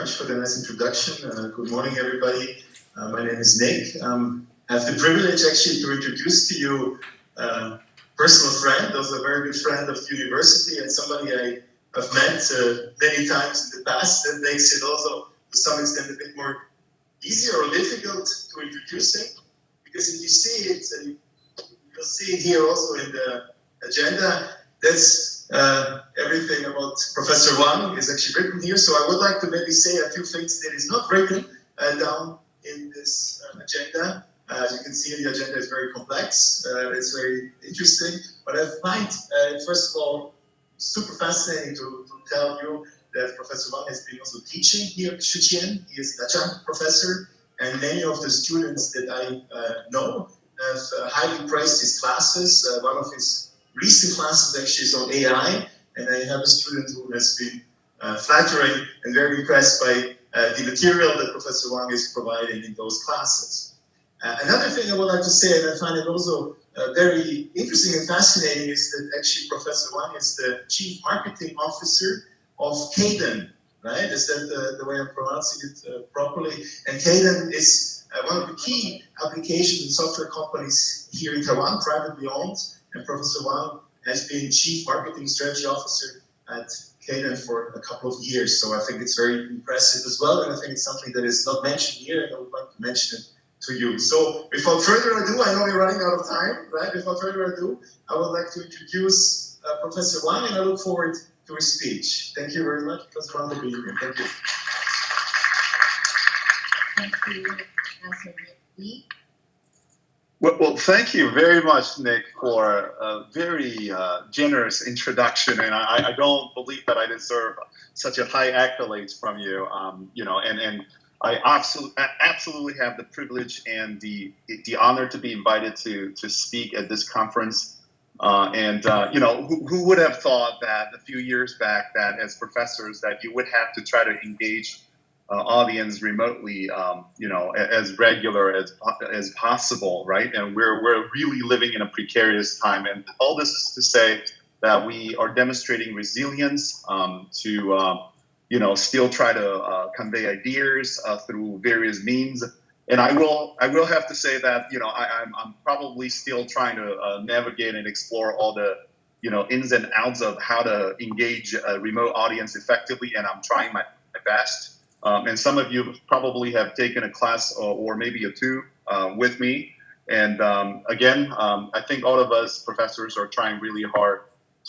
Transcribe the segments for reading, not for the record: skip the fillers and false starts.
much for the nice introduction. Good morning, everybody. My name is Nick. I have the privilege actually to introduce to you a personal friend, also a very good friend of the university and somebody I have met many times in the past. That makes it also to some extent a bit more easier or difficult to introduce him, because if you see it, you'll see it here also in the agenda. That's everything about Professor Wang is actually written here. So I would like to maybe say a few things that is not written down in this agenda. As you can see, the agenda is very complex. It's very interesting. But I find, first of all, super fascinating to tell you that Professor Wang has been also teaching here at Shuqian. He is an adjunct professor, and many of the students that I know have highly praised his classes. One of his recent classes actually is on AI, and I have a student who has been flattering and very impressed by the material that Professor Wang is providing in those classes. Another thing I would like to say, and I find it also very interesting and fascinating, is that actually Professor Wang is the Chief Marketing Officer of Cadence, right? Is that the way I'm pronouncing it properly? And Cadence is one of the key application and software companies here in Taiwan, privately owned. And Professor Wang has been Chief Marketing Strategy Officer at Cadence for a couple of years. So I think it's very impressive as well. And I think it's something that is not mentioned here, and I would like to mention it to you. So without further ado, I know we're running out of time, right? Without further ado, I would like to introduce Professor Wang, and I look forward to his speech. Thank you very much. It was fun to be here. Thank you. Thank you, Professor Lee. Well, thank you very much, Nick, for a very generous introduction, and I don't believe that I deserve such a high accolades from you. And I absolutely have the privilege and the honor to be invited to speak at this conference. Who would have thought that a few years back that as professors that you would have to try to engage audience remotely, as regular as possible, right? And we're really living in a precarious time, and all this is to say that we are demonstrating resilience to still try to convey ideas through various means. And I will have to say that I'm probably still trying to navigate and explore all the ins and outs of how to engage a remote audience effectively, and I'm trying my best. And some of you probably have taken a class or maybe a two with me. And again, I think all of us professors are trying really hard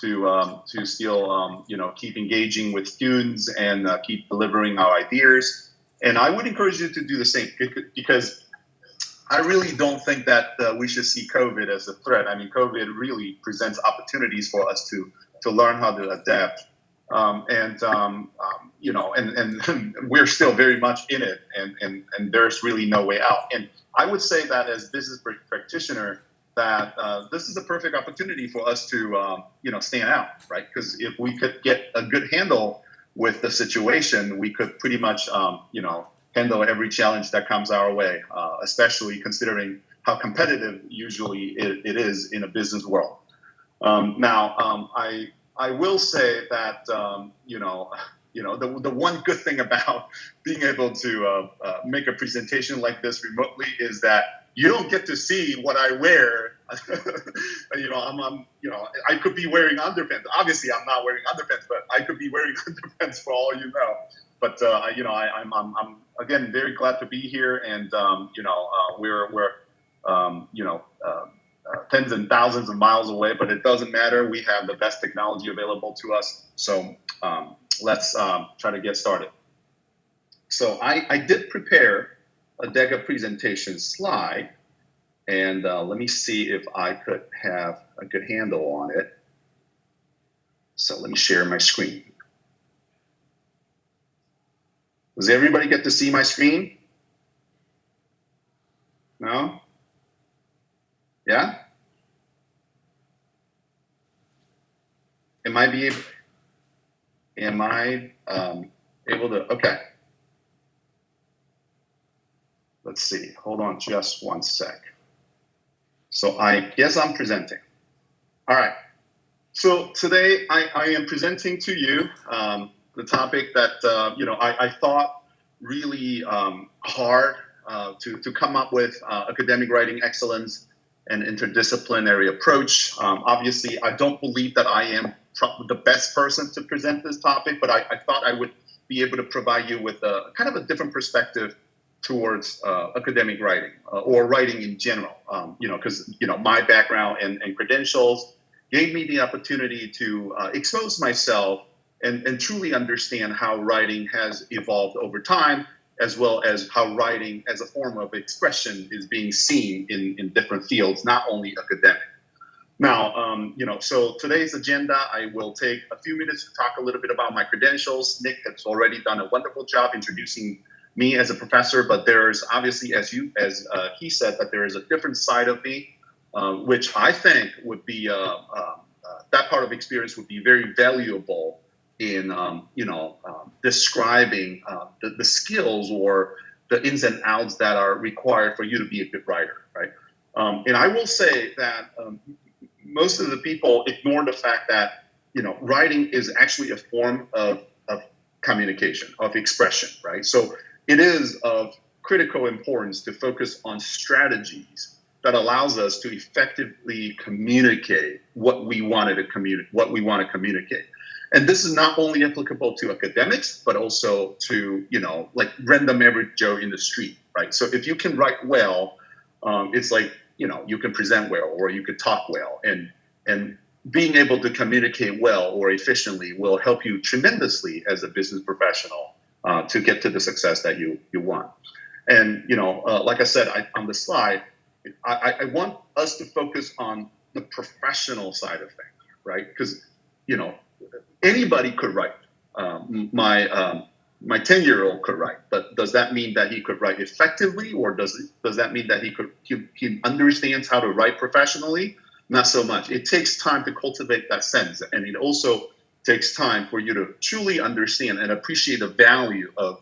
to still keep engaging with students and keep delivering our ideas. And I would encourage you to do the same, because I really don't think that we should see COVID as a threat. I mean, COVID really presents opportunities for us to learn how to adapt. And we're still very much in it, and there's really no way out. And I would say that as business practitioner, that this is a perfect opportunity for us to stand out, right? Because if we could get a good handle with the situation, we could pretty much handle every challenge that comes our way, especially considering how competitive usually it is in a business world. I will say that the one good thing about being able to make a presentation like this remotely is that you don't get to see what I wear. I could be wearing underpants. Obviously, I'm not wearing underpants, but I could be wearing underpants for all you know. But I'm again very glad to be here, and we're tens and thousands of miles away, but it doesn't matter. We have the best technology available to us. So let's try to get started. So I did prepare a deck of presentation slide, and let me see if I could have a good handle on it. So let me share my screen. Does everybody get to see my screen? No? Yeah? Am I able to, okay. Let's see, hold on just one sec. So I guess I'm presenting. All right, so today I am presenting to you the topic that, I thought really hard to come up with academic writing excellence and interdisciplinary approach. Obviously, I don't believe that I am the best person to present this topic, but I thought I would be able to provide you with a kind of a different perspective towards academic writing or writing in general. Because my background and credentials gave me the opportunity to expose myself and truly understand how writing has evolved over time, as well as how writing as a form of expression is being seen in different fields, not only academic. Now, so today's agenda, I will take a few minutes to talk a little bit about my credentials. Nick has already done a wonderful job introducing me as a professor, but there's obviously, as he said, that there is a different side of me, which I think would be that part of experience would be very valuable in describing the skills or the ins and outs that are required for you to be a good writer, right? And I will say that most of the people ignore the fact that writing is actually a form of communication, of expression, right? So it is of critical importance to focus on strategies that allows us to effectively communicate what we want to communicate. And this is not only applicable to academics, but also to, like random average Joe in the street, right? So if you can write well, it's like, you can present well or you could talk well. And being able to communicate well or efficiently will help you tremendously as a business professional to get to the success that you want. And, like I said on the slide, I want us to focus on the professional side of things, right? Because, anybody could write. My 10-year-old could write, but does that mean that he could write effectively, or does that mean that he understands how to write professionally? Not so much. It takes time to cultivate that sense, and it also takes time for you to truly understand and appreciate the value of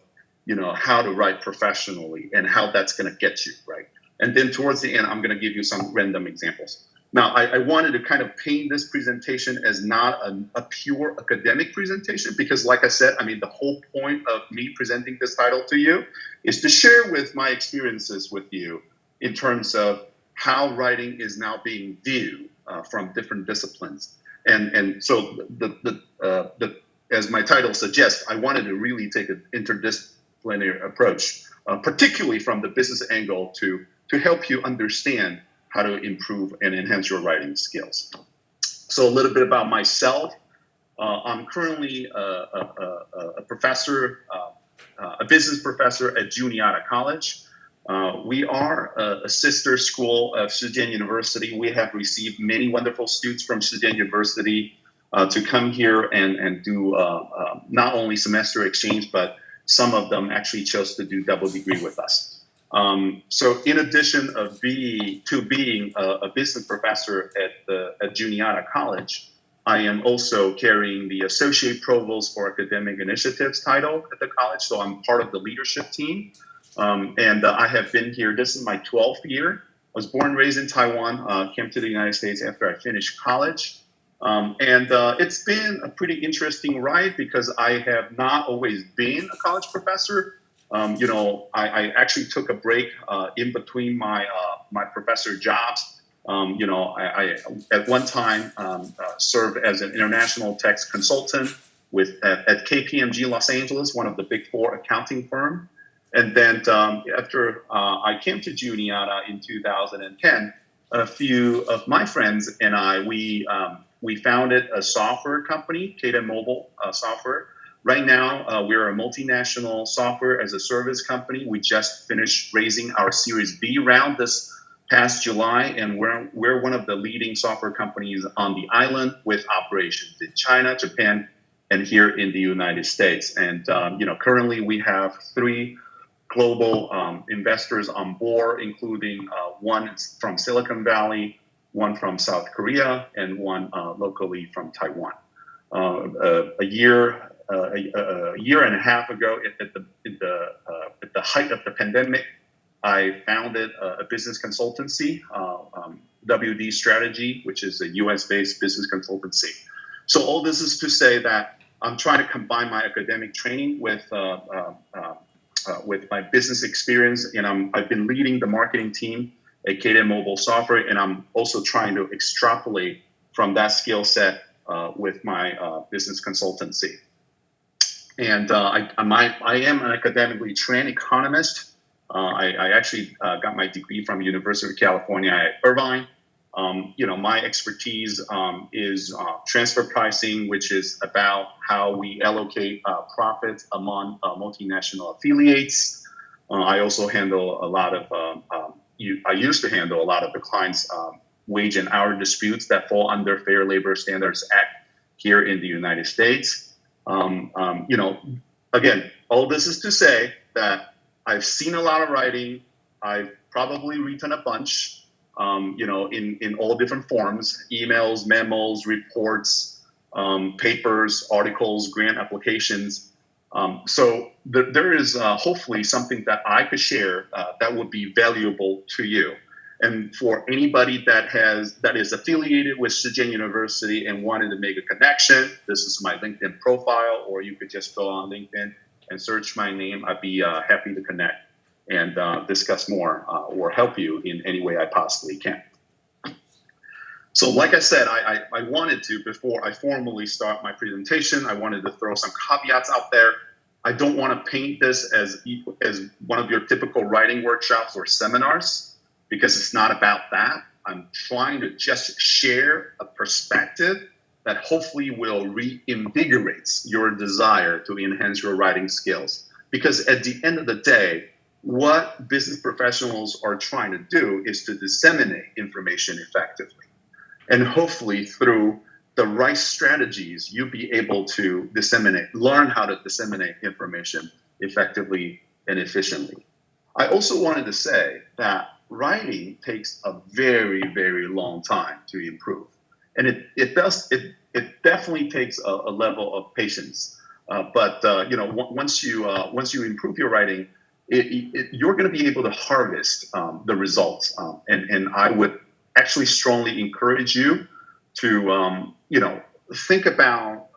how to write professionally and how that's going to get you right. And then towards the end, I'm going to give you some random examples. Now, I wanted to kind of paint this presentation as not a pure academic presentation because, like I said, the whole point of me presenting this title to you is to share with my experiences with you in terms of how writing is now being viewed from different disciplines. And so, as my title suggests, I wanted to really take an interdisciplinary approach, particularly from the business angle to help you understand how to improve and enhance your writing skills. So a little bit about myself. I'm currently a professor, a business professor at Juniata College. We are a sister school of Shijian University. We have received many wonderful students from Shijian University to come here and do not only semester exchange, but some of them actually chose to do double degree with us. So in addition of being a business professor at Juniata College, I am also carrying the Associate Provost for Academic Initiatives title at the college. So I'm part of the leadership team. And I have been here, this is my 12th year. I was born and raised in Taiwan, came to the United States after I finished college. And it's been a pretty interesting ride because I have not always been a college professor. I actually took a break in between my professor jobs. I at one time served as an international tax consultant at KPMG Los Angeles, one of the big four accounting firm. And then after I came to Juniata in 2010, a few of my friends and I, we founded a software company, Kata Mobile Software. Right now, we're a multinational software as a service company. We just finished raising our Series B round this past July, and we're one of the leading software companies on the island with operations in China, Japan, and here in the United States. And currently we have 3 global investors on board, including one from Silicon Valley, one from South Korea, and one locally from Taiwan. A year and a half ago, at the height of the pandemic, I founded a business consultancy, WD Strategy, which is a US-based business consultancy. So all this is to say that I'm trying to combine my academic training with with my business experience, and I've been leading the marketing team at KDM Mobile Software, and I'm also trying to extrapolate from that skill set with my business consultancy. And I am an academically trained economist. I actually got my degree from University of California at Irvine. My expertise is transfer pricing, which is about how we allocate profits among multinational affiliates. I also handle a lot of, I used to handle a lot of the clients' wage and hour disputes that fall under Fair Labor Standards Act here in the United States. Again, all this is to say that I've seen a lot of writing. I've probably written a bunch. In all different forms, emails, memos, reports, papers, articles, grant applications. So there is hopefully something that I could share that would be valuable to you. And for anybody that is affiliated with Shijian University and wanted to make a connection, this is my LinkedIn profile, or you could just go on LinkedIn and search my name. I'd be happy to connect and discuss more or help you in any way I possibly can. So like I said, I wanted to, before I formally start my presentation, I wanted to throw some caveats out there. I don't want to paint this as one of your typical writing workshops or seminars, because it's not about that. I'm trying to just share a perspective that hopefully will reinvigorate your desire to enhance your writing skills. Because at the end of the day, what business professionals are trying to do is to disseminate information effectively. And hopefully through the right strategies, you'll be able to learn how to disseminate information effectively and efficiently. I also wanted to say that writing takes a very, very long time to improve. And it definitely takes a level of patience. But once you improve your writing, you're going to be able to harvest the results. And I would actually strongly encourage you to, think about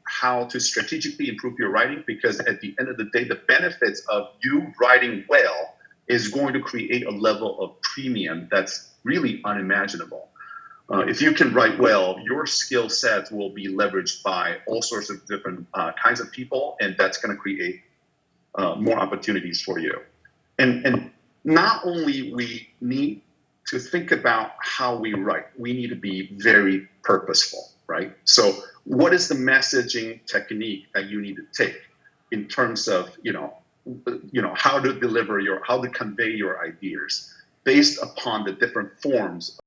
how to strategically improve your writing, because at the end of the day, the benefits of you writing well is going to create a level of premium that's really unimaginable. If you can write well, your skill sets will be leveraged by all sorts of different kinds of people, and that's going to create more opportunities for you. And not only we need to think about how we write, we need to be very purposeful, right? So what is the messaging technique that you need to take in terms of, how to convey your ideas based upon the different forms